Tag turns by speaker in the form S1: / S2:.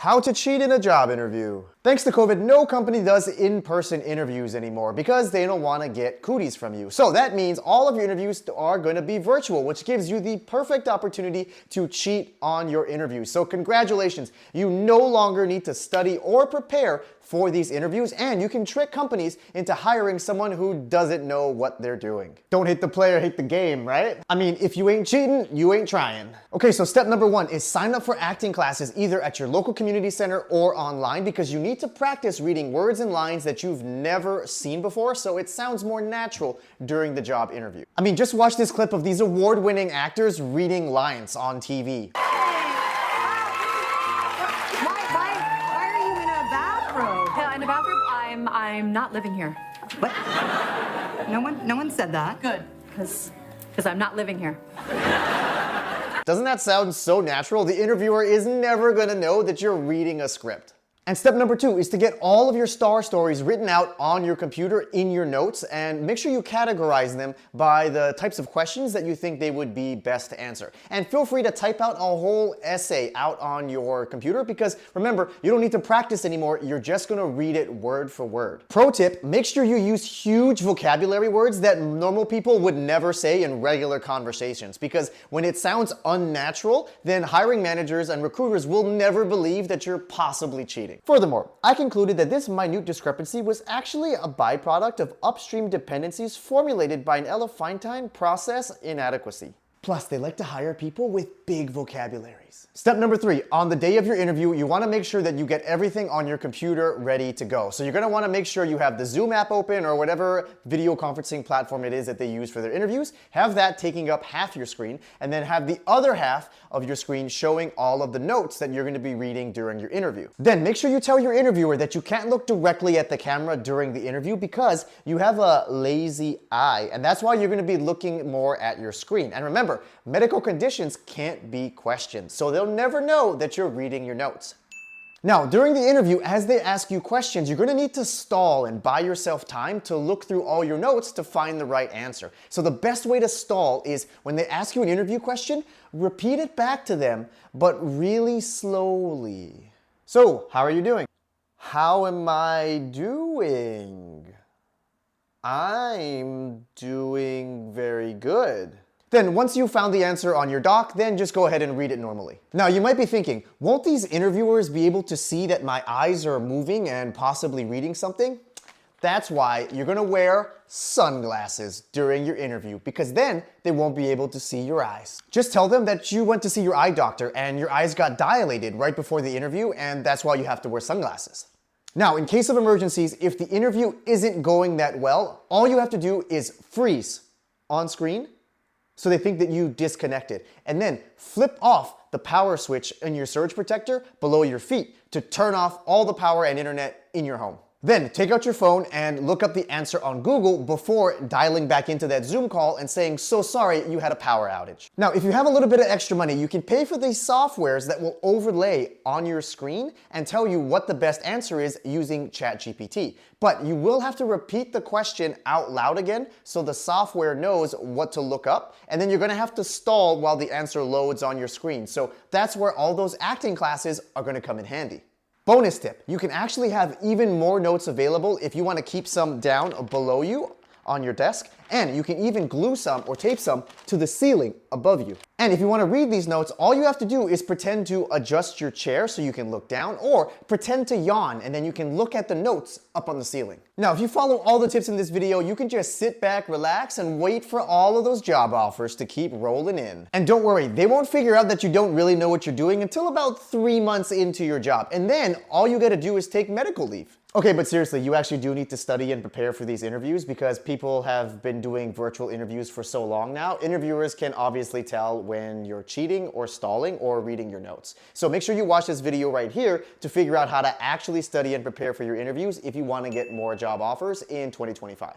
S1: How to cheat in a job interview. Thanks to COVID, no company does in-person interviews anymore because they don't want to get cooties from you. So that means all of your interviews are going to be virtual, which gives you the perfect opportunity to cheat on your interviews. So congratulations, you no longer need to study or prepare for these interviews, and you can trick companies into hiring someone who doesn't know what they're doing. Don't hate the player, hate the game, right? I mean, if you ain't cheating, you ain't trying. Okay, so step number 1 is sign up for acting classes either at your local community center or online because you need to practice reading words and lines that you've never seen before so it sounds more natural during the job interview. I mean, just watch this clip of these award-winning actors reading lines on TV.
S2: In the bathroom, I'm not living here.
S3: What? No one said that.
S2: Good, because I'm not living here.
S1: Doesn't that sound so natural? The interviewer is never gonna know that you're reading a script. And step number 2 is to get all of your star stories written out on your computer in your notes and make sure you categorize them by the types of questions that you think they would be best to answer. And feel free to type out a whole essay out on your computer because remember, you don't need to practice anymore, you're just gonna read it word for word. Pro tip, make sure you use huge vocabulary words that normal people would never say in regular conversations because when it sounds unnatural, then hiring managers and recruiters will never believe that you're possibly cheating. Furthermore, I concluded that this minute discrepancy was actually a byproduct of upstream dependencies formulated by an elephantine process inadequacy. Plus, they like to hire people with big vocabularies. Step number 3, on the day of your interview, you wanna make sure that you get everything on your computer ready to go. So you're gonna wanna make sure you have the Zoom app open or whatever video conferencing platform it is that they use for their interviews. Have that taking up half your screen, and then have the other half of your screen showing all of the notes that you're gonna be reading during your interview. Then make sure you tell your interviewer that you can't look directly at the camera during the interview because you have a lazy eye, and that's why you're gonna be looking more at your screen. And remember, medical conditions can't be questioned, so they'll never know that you're reading your notes. Now, during the interview, as they ask you questions, you're gonna need to stall and buy yourself time to look through all your notes to find the right answer. So the best way to stall is when they ask you an interview question, repeat it back to them, but really slowly. So, how are you doing? How am I doing? I'm doing very good. Then once you've found the answer on your doc, then just go ahead and read it normally. Now you might be thinking, won't these interviewers be able to see that my eyes are moving and possibly reading something? That's why you're gonna wear sunglasses during your interview because then they won't be able to see your eyes. Just tell them that you went to see your eye doctor and your eyes got dilated right before the interview and that's why you have to wear sunglasses. Now, in case of emergencies, if the interview isn't going that well, all you have to do is freeze on screen so they think that you disconnected. And then flip off the power switch in your surge protector below your feet to turn off all the power and internet in your home. Then take out your phone and look up the answer on Google before dialing back into that Zoom call and saying, so sorry, you had a power outage. Now, if you have a little bit of extra money, you can pay for these softwares that will overlay on your screen and tell you what the best answer is using ChatGPT. But you will have to repeat the question out loud again so the software knows what to look up, and then you're gonna have to stall while the answer loads on your screen. So that's where all those acting classes are gonna come in handy. Bonus tip, you can actually have even more notes available if you want to keep some down below you on your desk, and you can even glue some or tape some to the ceiling above you. And if you want to read these notes, all you have to do is pretend to adjust your chair so you can look down, or pretend to yawn and then you can look at the notes up on the ceiling. Now, if you follow all the tips in this video, you can just sit back, relax, and wait for all of those job offers to keep rolling in. And don't worry, they won't figure out that you don't really know what you're doing until about 3 months into your job. And then all you gotta do is take medical leave. Okay, but seriously, you actually do need to study and prepare for these interviews because people have been doing virtual interviews for so long now. Interviewers can obviously tell when you're cheating or stalling or reading your notes. So make sure you watch this video right here to figure out how to actually study and prepare for your interviews if you want to get more job offers in 2025.